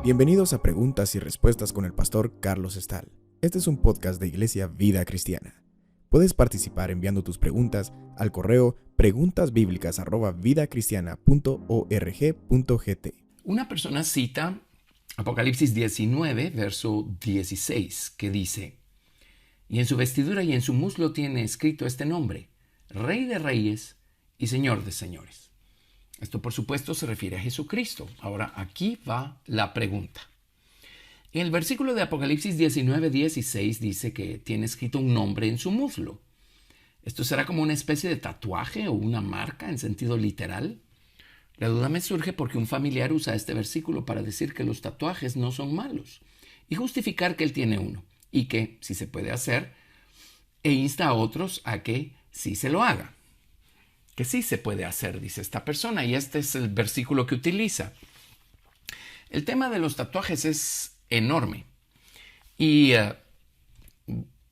Bienvenidos a Preguntas y Respuestas con el pastor Carlos Estal. Este es un podcast de Iglesia Vida Cristiana. Puedes participar enviando tus preguntas al correo preguntasbiblicas@vidacristiana.org.gt. Una persona cita Apocalipsis 19, verso 16, que dice: y en su vestidura y en su muslo tiene escrito este nombre: Rey de Reyes y Señor de Señores. Esto, por supuesto, se refiere a Jesucristo. Ahora, aquí va la pregunta. En el versículo de Apocalipsis 19, 16 dice que tiene escrito un nombre en su muslo. ¿Esto será como una especie de tatuaje o una marca en sentido literal? La duda me surge porque un familiar usa este versículo para decir que los tatuajes no son malos y justificar que él tiene uno y que sí se puede hacer, e insta a otros a que sí se lo haga. Que sí se puede hacer, dice esta persona, y este es el versículo que utiliza. El tema de los tatuajes es enorme y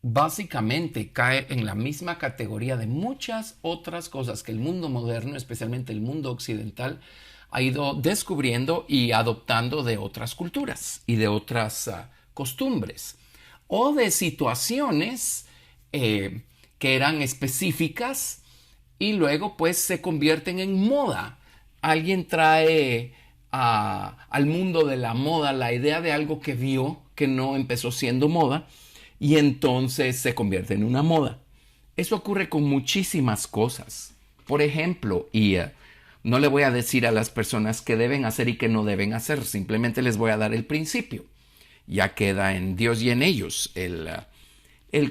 básicamente cae en la misma categoría de muchas otras cosas que el mundo moderno, especialmente el mundo occidental, ha ido descubriendo y adoptando de otras culturas y de otras costumbres o de situaciones que eran específicas y luego pues se convierten en moda. Alguien trae al mundo de la moda la idea de algo que vio que no empezó siendo moda y entonces se convierte en una moda. Eso ocurre con muchísimas cosas. Por ejemplo, no le voy a decir a las personas qué deben hacer y qué no deben hacer, simplemente les voy a dar el principio. Ya queda en Dios y en ellos el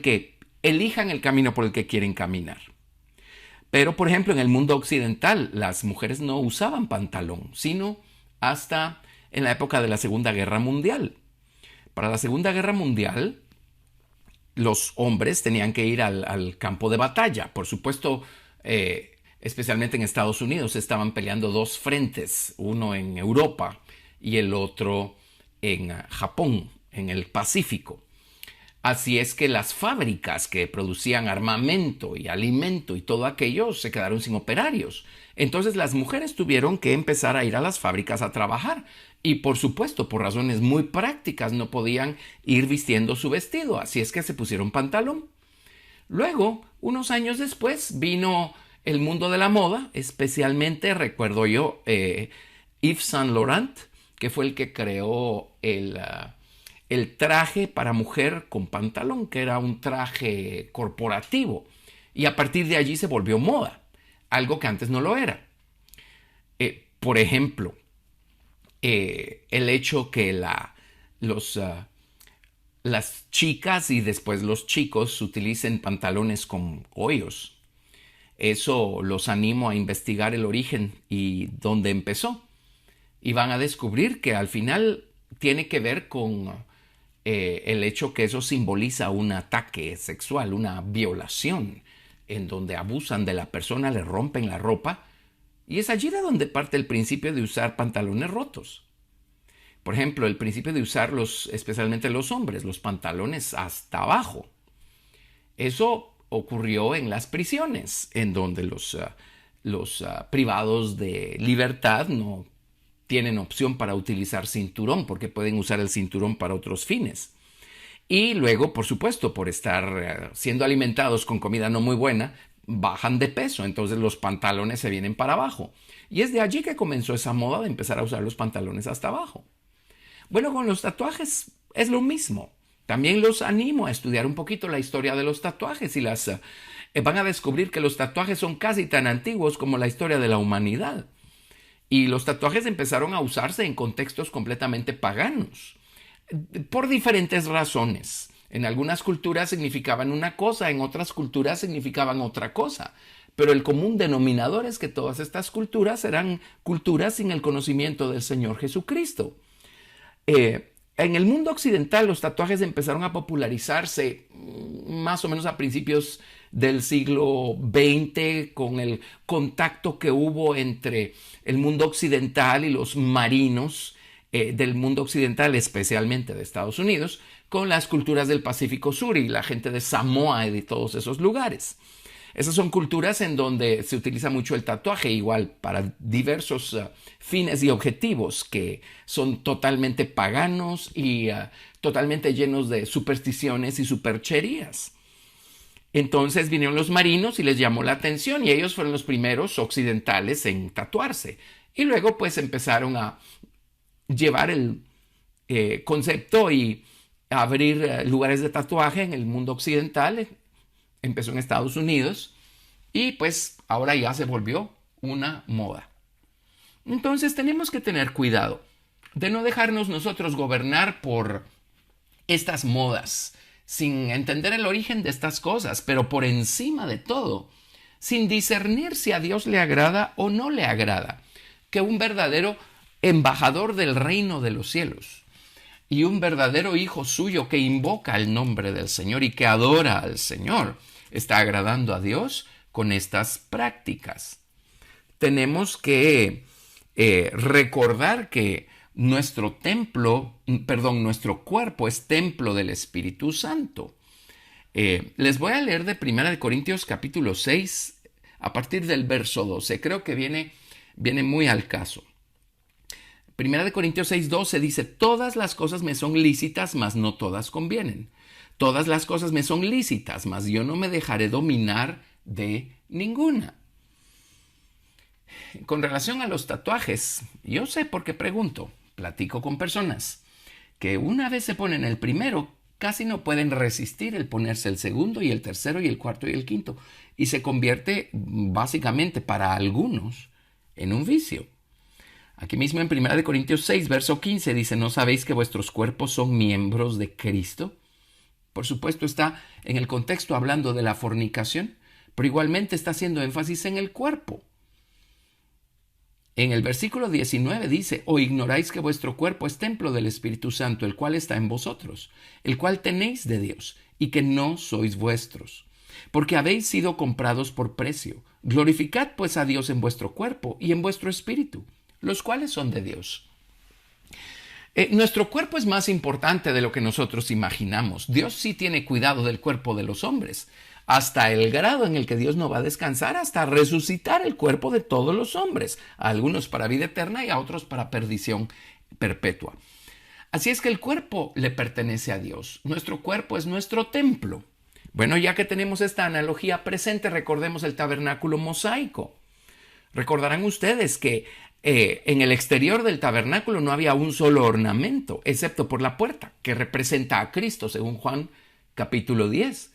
que elijan el camino por el que quieren caminar. Pero, por ejemplo, en el mundo occidental, las mujeres no usaban pantalón, sino hasta en la época de la Segunda Guerra Mundial. Para la Segunda Guerra Mundial, los hombres tenían que ir al campo de batalla. Por supuesto, especialmente en Estados Unidos, estaban peleando dos frentes, uno en Europa y el otro en Japón, en el Pacífico. Así es que las fábricas que producían armamento y alimento y todo aquello se quedaron sin operarios. Entonces las mujeres tuvieron que empezar a ir a las fábricas a trabajar. Y por supuesto, por razones muy prácticas, no podían ir vistiendo su vestido. Así es que se pusieron pantalón. Luego, unos años después, vino el mundo de la moda. Especialmente, recuerdo yo, Yves Saint Laurent, que fue el que creó el traje para mujer con pantalón, que era un traje corporativo. Y a partir de allí se volvió moda, algo que antes no lo era. Por ejemplo, el hecho que las chicas y después los chicos utilicen pantalones con hoyos. Eso los animo a investigar el origen y dónde empezó. Y van a descubrir que al final tiene que ver con el hecho que eso simboliza un ataque sexual, una violación, en donde abusan de la persona, le rompen la ropa, y es allí de donde parte el principio de usar pantalones rotos. Por ejemplo, el principio de usarlos, especialmente los hombres, los pantalones hasta abajo. Eso ocurrió en las prisiones, en donde los privados de libertad no tienen opción para utilizar cinturón porque pueden usar el cinturón para otros fines. Y luego, por supuesto, por estar siendo alimentados con comida no muy buena, bajan de peso, entonces los pantalones se vienen para abajo. Y es de allí que comenzó esa moda de empezar a usar los pantalones hasta abajo. Bueno, con los tatuajes es lo mismo. También los animo a estudiar un poquito la historia de los tatuajes y van a descubrir que los tatuajes son casi tan antiguos como la historia de la humanidad. Y los tatuajes empezaron a usarse en contextos completamente paganos, por diferentes razones. En algunas culturas significaban una cosa, en otras culturas significaban otra cosa. Pero el común denominador es que todas estas culturas eran culturas sin el conocimiento del Señor Jesucristo. En el mundo occidental los tatuajes empezaron a popularizarse más o menos a principios del siglo XX, con el contacto que hubo entre el mundo occidental y los marinos del mundo occidental, especialmente de Estados Unidos, con las culturas del Pacífico Sur y la gente de Samoa y de todos esos lugares. Esas son culturas en donde se utiliza mucho el tatuaje, igual para diversos fines y objetivos que son totalmente paganos y totalmente llenos de supersticiones y supercherías. Entonces vinieron los marinos y les llamó la atención y ellos fueron los primeros occidentales en tatuarse. Y luego pues empezaron a llevar el concepto y a abrir lugares de tatuaje en el mundo occidental. Empezó en Estados Unidos y pues ahora ya se volvió una moda. Entonces tenemos que tener cuidado de no dejarnos nosotros gobernar por estas modas, sin entender el origen de estas cosas, pero por encima de todo, sin discernir si a Dios le agrada o no le agrada, que un verdadero embajador del reino de los cielos y un verdadero hijo suyo que invoca el nombre del Señor y que adora al Señor, está agradando a Dios con estas prácticas. Tenemos que recordar que nuestro cuerpo es templo del Espíritu Santo. Les voy a leer de 1 Corintios capítulo 6 a partir del verso 12. Creo que viene muy al caso. 1 Corintios 6:12 dice: todas las cosas me son lícitas, mas no todas convienen. Todas las cosas me son lícitas, mas yo no me dejaré dominar de ninguna. Con relación a los tatuajes, yo sé por qué pregunto. Platico con personas que una vez se ponen el primero, casi no pueden resistir el ponerse el segundo y el tercero y el cuarto y el quinto. Y se convierte básicamente para algunos en un vicio. Aquí mismo en 1 Corintios 6, verso 15 dice: ¿no sabéis que vuestros cuerpos son miembros de Cristo? Por supuesto está en el contexto hablando de la fornicación, pero igualmente está haciendo énfasis en el cuerpo. En el versículo 19 dice: ¿o ignoráis que vuestro cuerpo es templo del Espíritu Santo, el cual está en vosotros, el cual tenéis de Dios, y que no sois vuestros? Porque habéis sido comprados por precio. Glorificad pues a Dios en vuestro cuerpo y en vuestro espíritu, los cuales son de Dios. Nuestro cuerpo es más importante de lo que nosotros imaginamos. Dios sí tiene cuidado del cuerpo de los hombres, hasta el grado en el que Dios no va a descansar hasta resucitar el cuerpo de todos los hombres, a algunos para vida eterna y a otros para perdición perpetua. Así es que el cuerpo le pertenece a Dios. Nuestro cuerpo es nuestro templo. Bueno, ya que tenemos esta analogía presente, recordemos el tabernáculo mosaico. Recordarán ustedes que en el exterior del tabernáculo no había un solo ornamento, excepto por la puerta, que representa a Cristo, según Juan capítulo 10.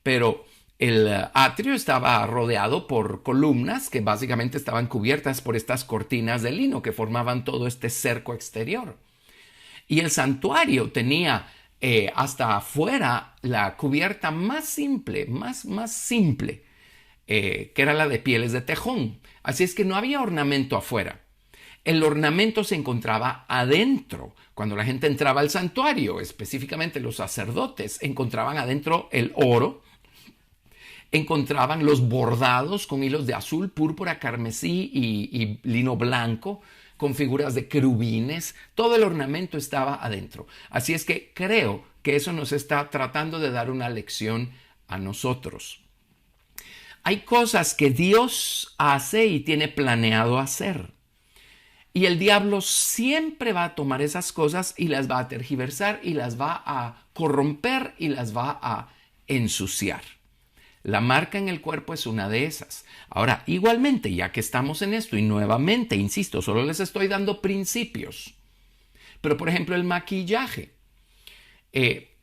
Pero el atrio estaba rodeado por columnas que básicamente estaban cubiertas por estas cortinas de lino que formaban todo este cerco exterior. Y el santuario tenía hasta afuera la cubierta más simple, más simple, que era la de pieles de tejón. Así es que no había ornamento afuera. El ornamento se encontraba adentro. Cuando la gente entraba al santuario, específicamente los sacerdotes, encontraban adentro el oro, encontraban los bordados con hilos de azul, púrpura, carmesí y lino blanco, con figuras de querubines. Todo el ornamento estaba adentro. Así es que creo que eso nos está tratando de dar una lección a nosotros. Hay cosas que Dios hace y tiene planeado hacer. Y el diablo siempre va a tomar esas cosas y las va a tergiversar y las va a corromper y las va a ensuciar. La marca en el cuerpo es una de esas. Ahora, igualmente, ya que estamos en esto y nuevamente, insisto, solo les estoy dando principios. Pero, por ejemplo, el maquillaje.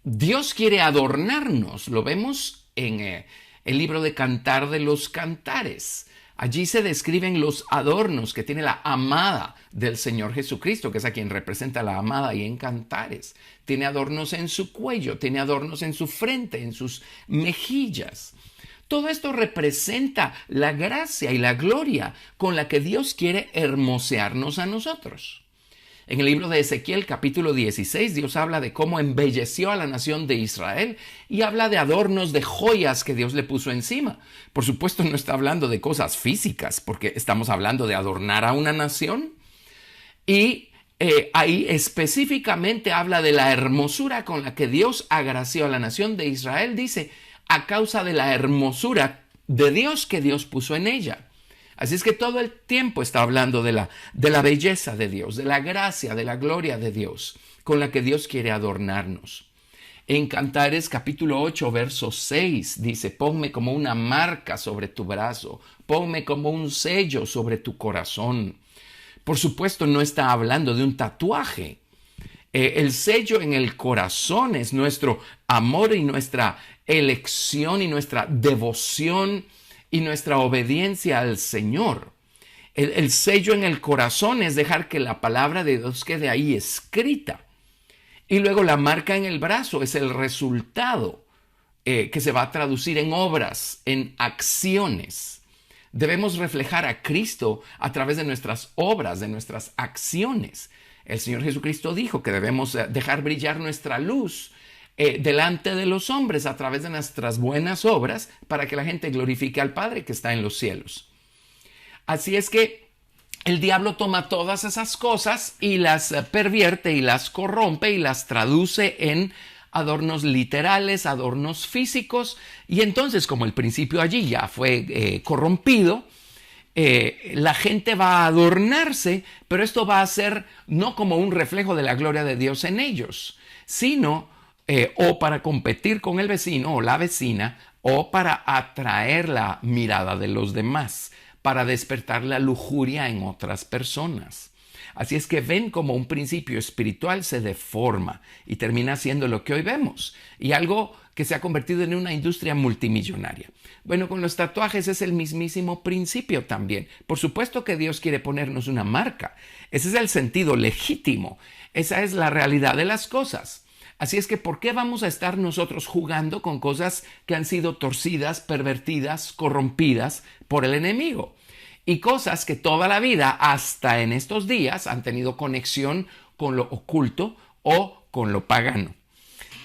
Dios quiere adornarnos. Lo vemos en el libro de Cantar de los Cantares. Allí se describen los adornos que tiene la amada del Señor Jesucristo, que es a quien representa la amada y en Cantares. Tiene adornos en su cuello, tiene adornos en su frente, en sus mejillas. Todo esto representa la gracia y la gloria con la que Dios quiere hermosearnos a nosotros. En el libro de Ezequiel, capítulo 16, Dios habla de cómo embelleció a la nación de Israel y habla de adornos de joyas que Dios le puso encima. Por supuesto, no está hablando de cosas físicas, porque estamos hablando de adornar a una nación. Y ahí específicamente habla de la hermosura con la que Dios agració a la nación de Israel. Dice, a causa de la hermosura de Dios que Dios puso en ella. Así es que todo el tiempo está hablando de la belleza de Dios, de la gracia, de la gloria de Dios, con la que Dios quiere adornarnos. En Cantares capítulo 8, verso 6 dice, ponme como una marca sobre tu brazo, ponme como un sello sobre tu corazón. Por supuesto, no está hablando de un tatuaje. El sello en el corazón es nuestro amor y nuestra elección y nuestra devoción y nuestra obediencia al Señor. El sello en el corazón es dejar que la palabra de Dios quede ahí escrita. Y luego la marca en el brazo es el resultado que se va a traducir en obras, en acciones. Debemos reflejar a Cristo a través de nuestras obras, de nuestras acciones. El Señor Jesucristo dijo que debemos dejar brillar nuestra luz delante de los hombres a través de nuestras buenas obras para que la gente glorifique al Padre que está en los cielos. Así es que el diablo toma todas esas cosas y las pervierte y las corrompe y las traduce en adornos literales, adornos físicos, y entonces como el principio allí ya fue corrompido, la gente va a adornarse, pero esto va a ser no como un reflejo de la gloria de Dios en ellos, sino o para competir con el vecino o la vecina, o para atraer la mirada de los demás, para despertar la lujuria en otras personas. Así es que ven como un principio espiritual se deforma y termina siendo lo que hoy vemos, y algo que se ha convertido en una industria multimillonaria. Bueno, con los tatuajes es el mismísimo principio también. Por supuesto que Dios quiere ponernos una marca. Ese es el sentido legítimo. Esa es la realidad de las cosas. Así es que, ¿por qué vamos a estar nosotros jugando con cosas que han sido torcidas, pervertidas, corrompidas por el enemigo? Y cosas que toda la vida, hasta en estos días, han tenido conexión con lo oculto o con lo pagano.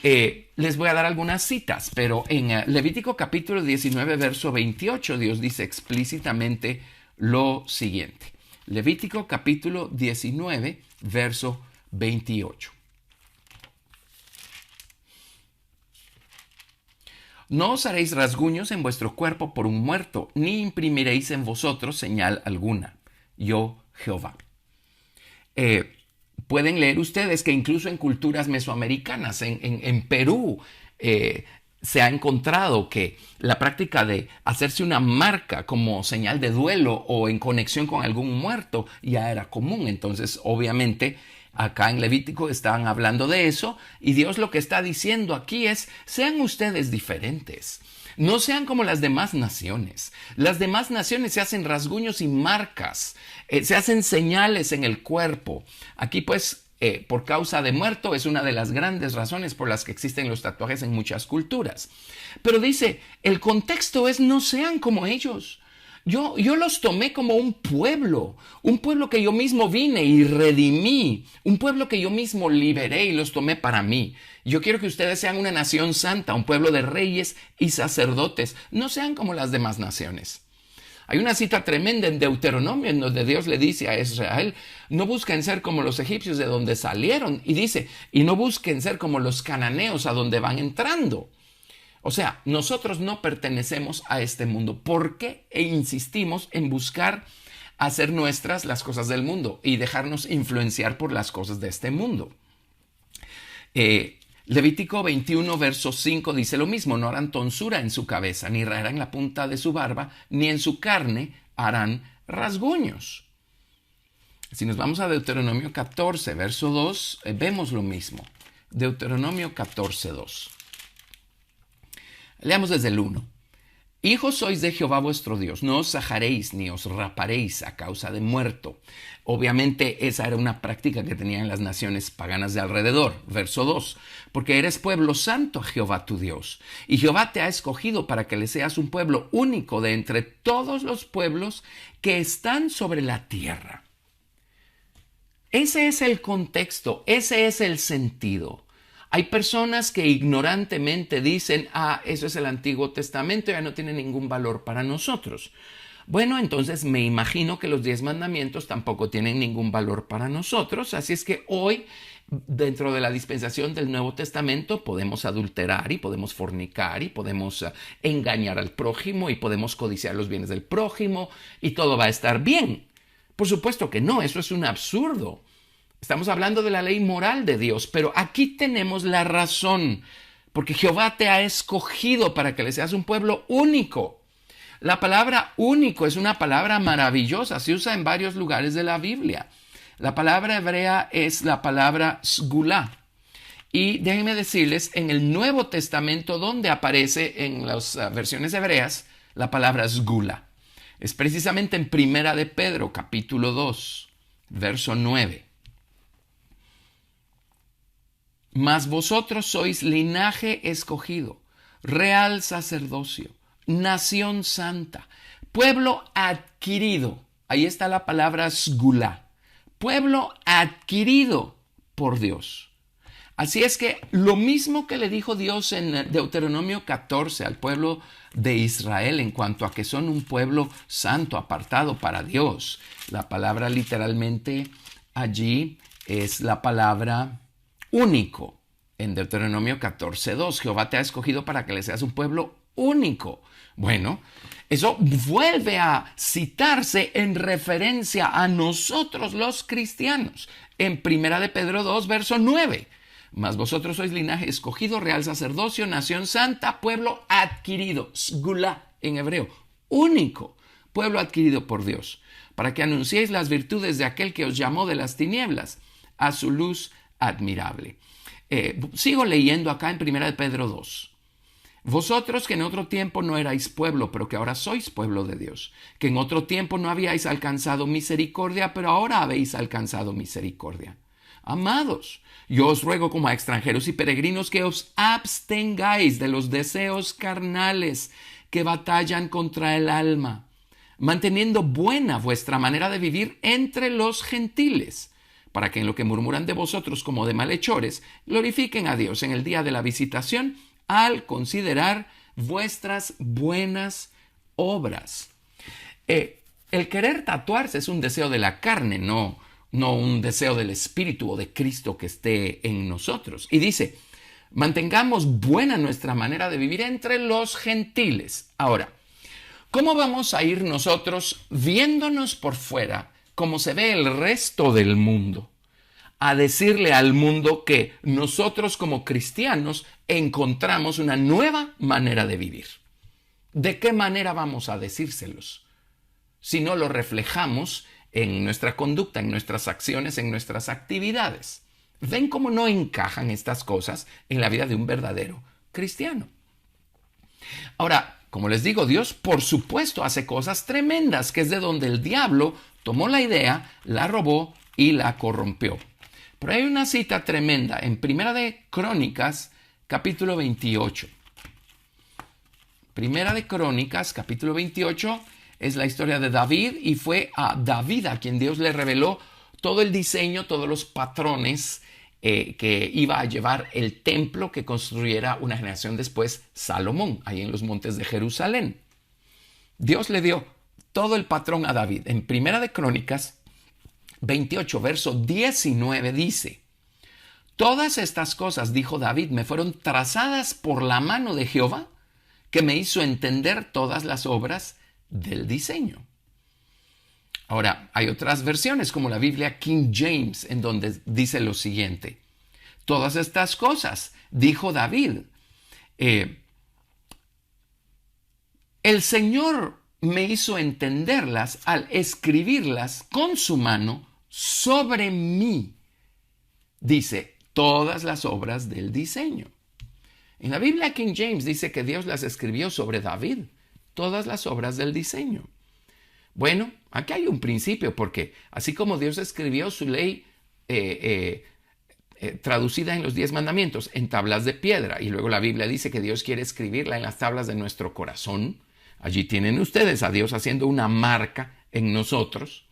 Les voy a dar algunas citas, pero en Levítico capítulo 19, verso 28, Dios dice explícitamente lo siguiente. Levítico capítulo 19, verso 28. No os haréis rasguños en vuestro cuerpo por un muerto, ni imprimiréis en vosotros señal alguna. Yo, Jehová. Pueden leer ustedes que incluso en culturas mesoamericanas, en Perú, se ha encontrado que la práctica de hacerse una marca como señal de duelo o en conexión con algún muerto ya era común. Entonces, obviamente, acá en Levítico estaban hablando de eso, y Dios lo que está diciendo aquí es, sean ustedes diferentes. No sean como las demás naciones. Las demás naciones se hacen rasguños y marcas, se hacen señales en el cuerpo. Aquí pues, por causa de muerto, es una de las grandes razones por las que existen los tatuajes en muchas culturas. Pero dice, el contexto es no sean como ellos. Yo los tomé como un pueblo que yo mismo vine y redimí, un pueblo que yo mismo liberé y los tomé para mí. Yo quiero que ustedes sean una nación santa, un pueblo de reyes y sacerdotes, no sean como las demás naciones. Hay una cita tremenda en Deuteronomio en donde Dios le dice a Israel, no busquen ser como los egipcios de donde salieron, y dice, y no busquen ser como los cananeos a donde van entrando. O sea, nosotros no pertenecemos a este mundo. ¿Por qué insistimos en buscar hacer nuestras las cosas del mundo y dejarnos influenciar por las cosas de este mundo? Levítico 21, verso 5 dice lo mismo. No harán tonsura en su cabeza, ni raerán la punta de su barba, ni en su carne harán rasguños. Si nos vamos a Deuteronomio 14, verso 2, vemos lo mismo. Deuteronomio 14, 2. Leamos desde el 1. Hijos sois de Jehová vuestro Dios, no os sajaréis ni os raparéis a causa de muerto. Obviamente esa era una práctica que tenían las naciones paganas de alrededor. Verso 2. Porque eres pueblo santo a Jehová tu Dios, y Jehová te ha escogido para que le seas un pueblo único de entre todos los pueblos que están sobre la tierra. Ese es el contexto, ese es el sentido. Hay personas que ignorantemente dicen, eso es el Antiguo Testamento, ya no tiene ningún valor para nosotros. Bueno, entonces me imagino que los 10 mandamientos tampoco tienen ningún valor para nosotros, así es que hoy, dentro de la dispensación del Nuevo Testamento, podemos adulterar y podemos fornicar y podemos engañar al prójimo y podemos codiciar los bienes del prójimo y todo va a estar bien. Por supuesto que no, eso es un absurdo. Estamos hablando de la ley moral de Dios, pero aquí tenemos la razón, porque Jehová te ha escogido para que le seas un pueblo único. La palabra único es una palabra maravillosa, se usa en varios lugares de la Biblia. La palabra hebrea es la palabra sgulá. Y déjenme decirles, en el Nuevo Testamento, donde aparece en las versiones hebreas la palabra sgulá. Es precisamente en Primera de Pedro, capítulo 2, verso 9. Mas vosotros sois linaje escogido, real sacerdocio, nación santa, pueblo adquirido. Ahí está la palabra sgulá. Pueblo adquirido por Dios. Así es que lo mismo que le dijo Dios en Deuteronomio 14 al pueblo de Israel en cuanto a que son un pueblo santo, apartado para Dios. La palabra literalmente allí es la palabra único. En Deuteronomio 14:2, Jehová te ha escogido para que le seas un pueblo único. Bueno, eso vuelve a citarse en referencia a nosotros los cristianos. En Primera de Pedro 2, verso 9. Mas vosotros sois linaje escogido, real sacerdocio, nación santa, pueblo adquirido. Sgulá en hebreo. Único. Pueblo adquirido por Dios. Para que anunciéis las virtudes de aquel que os llamó de las tinieblas a su luz admirable. Sigo leyendo acá en Primera de Pedro 2. Vosotros que en otro tiempo no erais pueblo, pero que ahora sois pueblo de Dios, que en otro tiempo no habíais alcanzado misericordia, pero ahora habéis alcanzado misericordia. Amados, yo os ruego como a extranjeros y peregrinos que os abstengáis de los deseos carnales que batallan contra el alma, manteniendo buena vuestra manera de vivir entre los gentiles, para que en lo que murmuran de vosotros como de malhechores, glorifiquen a Dios en el día de la visitación, al considerar vuestras buenas obras. El querer tatuarse es un deseo de la carne, no un deseo del Espíritu o de Cristo que esté en nosotros. Y dice, mantengamos buena nuestra manera de vivir entre los gentiles. Ahora, ¿cómo vamos a ir nosotros viéndonos por fuera como se ve el resto del mundo, a decirle al mundo que nosotros como cristianos encontramos una nueva manera de vivir? ¿De qué manera vamos a decírselos si no lo reflejamos en nuestra conducta, en nuestras acciones, en nuestras actividades? ¿Ven cómo no encajan estas cosas en la vida de un verdadero cristiano? Ahora, como les digo, Dios por supuesto hace cosas tremendas, que es de donde el diablo tomó la idea, la robó y la corrompió. Pero hay una cita tremenda en Primera de Crónicas, capítulo 28. Primera de Crónicas, capítulo 28, es la historia de David, y fue a David a quien Dios le reveló todo el diseño, todos los patrones que iba a llevar el templo que construyera una generación después Salomón, ahí en los montes de Jerusalén. Dios le dio todo el patrón a David. En Primera de Crónicas 28, verso 19 dice: todas estas cosas, dijo David, me fueron trazadas por la mano de Jehová, que me hizo entender todas las obras del diseño. Ahora, hay otras versiones como la Biblia King James, en donde dice lo siguiente: todas estas cosas, dijo David, el Señor me hizo entenderlas al escribirlas con su mano sobre mí. Dice, todas las obras del diseño. En la Biblia King James dice que Dios las escribió sobre David, todas las obras del diseño. Bueno, aquí hay un principio, porque así como Dios escribió su ley traducida en los 10 mandamientos en tablas de piedra, y luego la Biblia dice que Dios quiere escribirla en las tablas de nuestro corazón, allí tienen ustedes a Dios haciendo una marca en nosotros.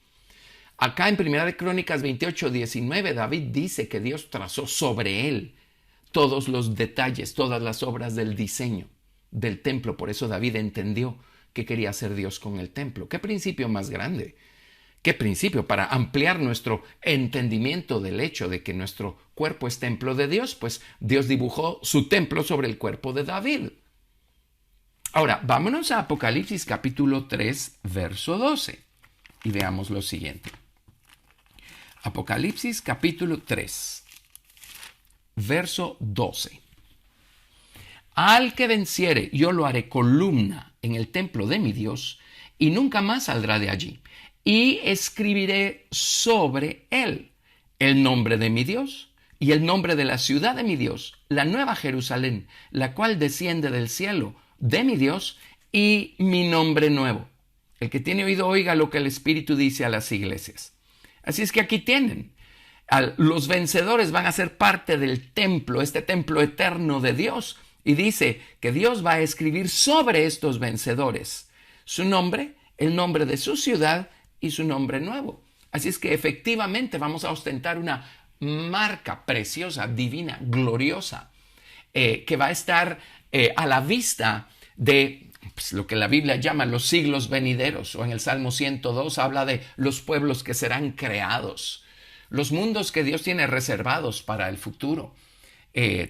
Acá en Primera de Crónicas 28, 19, David dice que Dios trazó sobre él todos los detalles, todas las obras del diseño del templo. Por eso David entendió que quería hacer Dios con el templo. ¿Qué principio más grande? ¿Qué principio? Para ampliar nuestro entendimiento del hecho de que nuestro cuerpo es templo de Dios, pues Dios dibujó su templo sobre el cuerpo de David. Ahora, vámonos a Apocalipsis capítulo 3, verso 12, y veamos lo siguiente. Apocalipsis capítulo 3, verso 12. Al que venciere, yo lo haré columna en el templo de mi Dios, y nunca más saldrá de allí. Y escribiré sobre él el nombre de mi Dios y el nombre de la ciudad de mi Dios, la nueva Jerusalén, la cual desciende del cielo de mi Dios, y mi nombre nuevo. El que tiene oído oiga lo que el Espíritu dice a las iglesias. Así es que aquí tienen. Los vencedores van a ser parte del templo, este templo eterno de Dios. Y dice que Dios va a escribir sobre estos vencedores su nombre, el nombre de su ciudad y su nombre nuevo. Así es que efectivamente vamos a ostentar una marca preciosa, divina, gloriosa, que va a estar a la vista de lo que la Biblia llama los siglos venideros, o en el Salmo 102 habla de los pueblos que serán creados, los mundos que Dios tiene reservados para el futuro.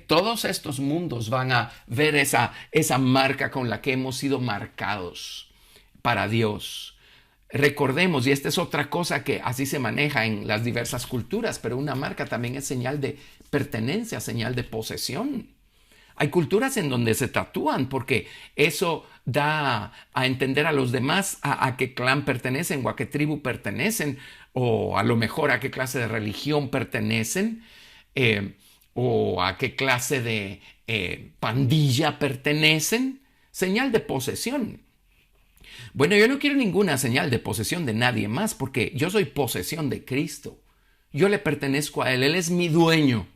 Todos estos mundos van a ver esa marca con la que hemos sido marcados para Dios. Recordemos, y esta es otra cosa que así se maneja en las diversas culturas, pero una marca también es señal de pertenencia, señal de posesión. Hay culturas en donde se tatúan porque eso da a entender a los demás a qué clan pertenecen o a qué tribu pertenecen, o a lo mejor a qué clase de religión pertenecen, o a qué clase de pandilla pertenecen. Señal de posesión. Bueno, yo no quiero ninguna señal de posesión de nadie más porque yo soy posesión de Cristo. Yo le pertenezco a Él, Él es mi dueño.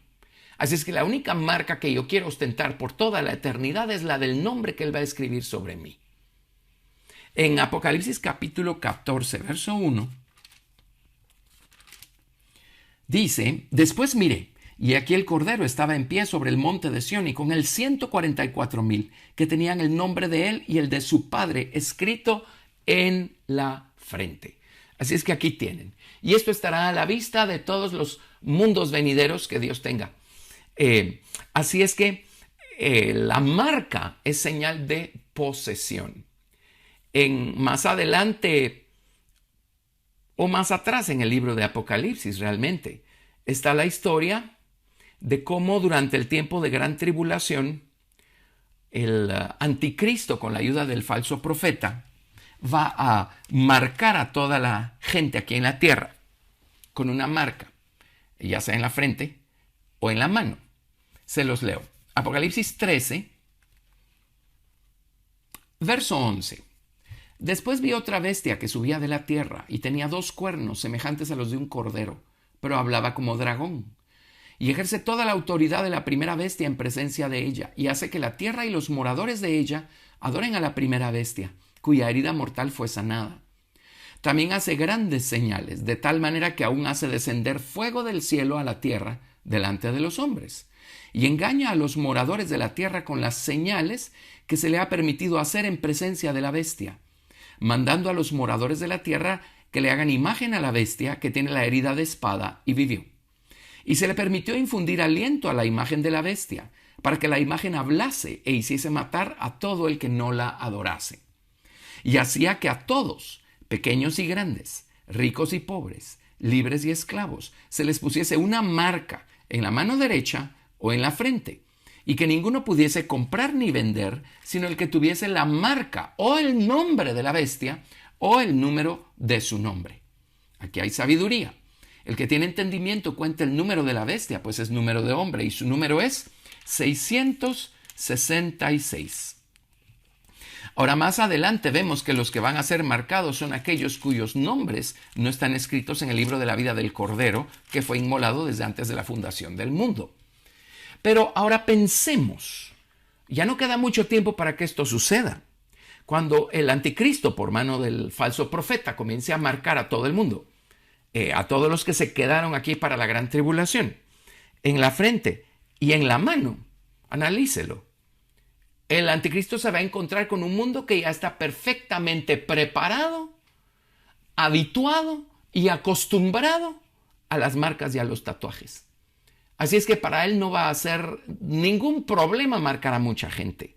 Así es que la única marca que yo quiero ostentar por toda la eternidad es la del nombre que Él va a escribir sobre mí. En Apocalipsis capítulo 14, verso 1, dice, después miré, y aquí el Cordero estaba en pie sobre el monte de Sión y con él 144,000 que tenían el nombre de él y el de su Padre escrito en la frente. Así es que aquí tienen. Y esto estará a la vista de todos los mundos venideros que Dios tenga. Así es que la marca es señal de posesión. Más adelante o más atrás en el libro de Apocalipsis realmente está la historia de cómo durante el tiempo de gran tribulación el anticristo, con la ayuda del falso profeta, va a marcar a toda la gente aquí en la tierra con una marca, ya sea en la frente o en la mano. Se los leo. Apocalipsis 13, verso 11. Después vi otra bestia que subía de la tierra y tenía 2 cuernos semejantes a los de un cordero, pero hablaba como dragón. Y ejerce toda la autoridad de la primera bestia en presencia de ella, y hace que la tierra y los moradores de ella adoren a la primera bestia, cuya herida mortal fue sanada. También hace grandes señales, de tal manera que aún hace descender fuego del cielo a la tierra delante de los hombres, y engaña a los moradores de la tierra con las señales que se le ha permitido hacer en presencia de la bestia, mandando a los moradores de la tierra que le hagan imagen a la bestia que tiene la herida de espada y vivió. Y se le permitió infundir aliento a la imagen de la bestia, para que la imagen hablase e hiciese matar a todo el que no la adorase. Y hacía que a todos, pequeños y grandes, ricos y pobres, libres y esclavos, se les pusiese una marca en la mano derecha o en la frente, y que ninguno pudiese comprar ni vender, sino el que tuviese la marca o el nombre de la bestia o el número de su nombre. Aquí hay sabiduría. El que tiene entendimiento cuenta el número de la bestia, pues es número de hombre, y su número es 666. Ahora más adelante vemos que los que van a ser marcados son aquellos cuyos nombres no están escritos en el libro de la vida del Cordero, que fue inmolado desde antes de la fundación del mundo. Pero ahora pensemos, ya no queda mucho tiempo para que esto suceda. Cuando el anticristo, por mano del falso profeta, comience a marcar a todo el mundo, a todos los que se quedaron aquí para la gran tribulación, en la frente y en la mano, analícelo. El anticristo se va a encontrar con un mundo que ya está perfectamente preparado, habituado y acostumbrado a las marcas y a los tatuajes. Así es que para él no va a ser ningún problema marcar a mucha gente.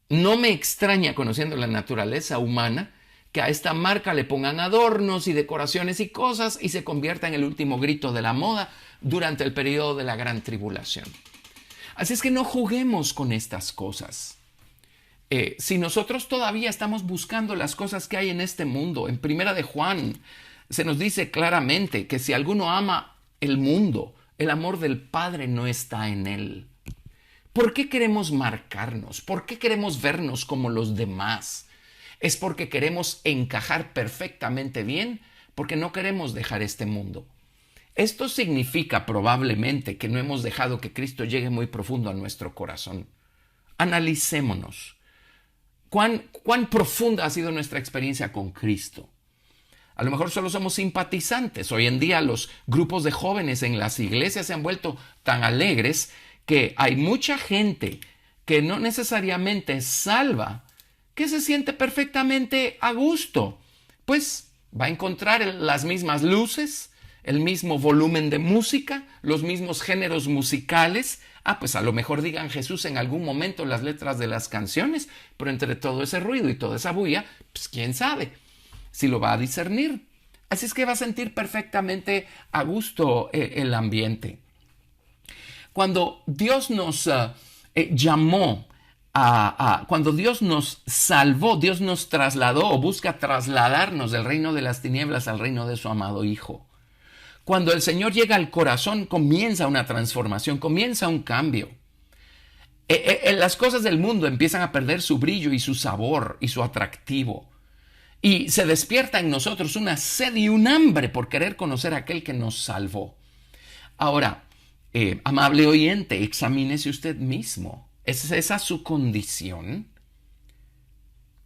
No me extraña, conociendo la naturaleza humana, que a esta marca le pongan adornos y decoraciones y cosas y se convierta en el último grito de la moda durante el periodo de la gran tribulación. Así es que no juguemos con estas cosas. Si nosotros todavía estamos buscando las cosas que hay en este mundo, en Primera de Juan se nos dice claramente que si alguno ama el mundo, el amor del Padre no está en él. ¿Por qué queremos marcarnos? ¿Por qué queremos vernos como los demás? ¿Es porque queremos encajar perfectamente bien? Porque no queremos dejar este mundo. Esto significa probablemente que no hemos dejado que Cristo llegue muy profundo a nuestro corazón. Analicémonos. ¿Cuán profunda ha sido nuestra experiencia con Cristo? A lo mejor solo somos simpatizantes. Hoy en día los grupos de jóvenes en las iglesias se han vuelto tan alegres que hay mucha gente que no necesariamente es salva, que se siente perfectamente a gusto. Pues va a encontrar las mismas luces, el mismo volumen de música, los mismos géneros musicales. Pues a lo mejor digan Jesús en algún momento en las letras de las canciones, pero entre todo ese ruido y toda esa bulla, pues quién sabe si lo va a discernir. Así es que va a sentir perfectamente a gusto el ambiente. Cuando Dios nos llamó, cuando Dios nos salvó, Dios nos trasladó o busca trasladarnos del reino de las tinieblas al reino de su amado Hijo. Cuando el Señor llega al corazón, comienza una transformación, comienza un cambio. Las cosas del mundo empiezan a perder su brillo y su sabor y su atractivo. Y se despierta en nosotros una sed y un hambre por querer conocer a aquel que nos salvó. Ahora, amable oyente, examínese usted mismo. ¿Es esa su condición?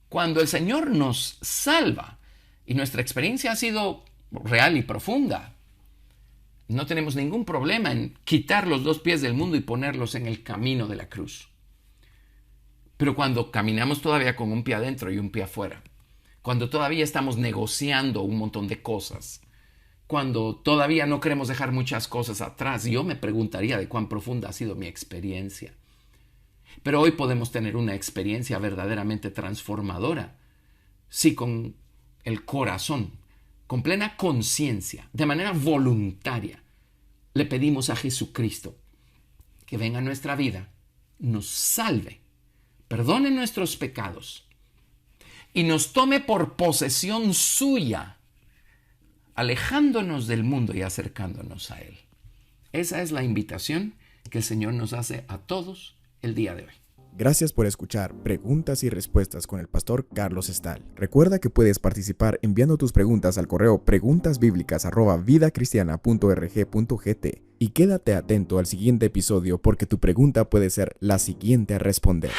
Cuando el Señor nos salva y nuestra experiencia ha sido real y profunda, no tenemos ningún problema en quitar los dos pies del mundo y ponerlos en el camino de la cruz. Pero cuando caminamos todavía con un pie adentro y un pie afuera, cuando todavía estamos negociando un montón de cosas, cuando todavía no queremos dejar muchas cosas atrás, yo me preguntaría de cuán profunda ha sido mi experiencia. Pero hoy podemos tener una experiencia verdaderamente transformadora, si con el corazón, con plena conciencia, de manera voluntaria, le pedimos a Jesucristo que venga a nuestra vida, nos salve, perdone nuestros pecados y nos tome por posesión suya, alejándonos del mundo y acercándonos a Él. Esa es la invitación que el Señor nos hace a todos el día de hoy. Gracias por escuchar Preguntas y Respuestas con el pastor Carlos Estal. Recuerda que puedes participar enviando tus preguntas al correo preguntasbiblicas@vidacristiana.org.gt y quédate atento al siguiente episodio porque tu pregunta puede ser la siguiente a responder.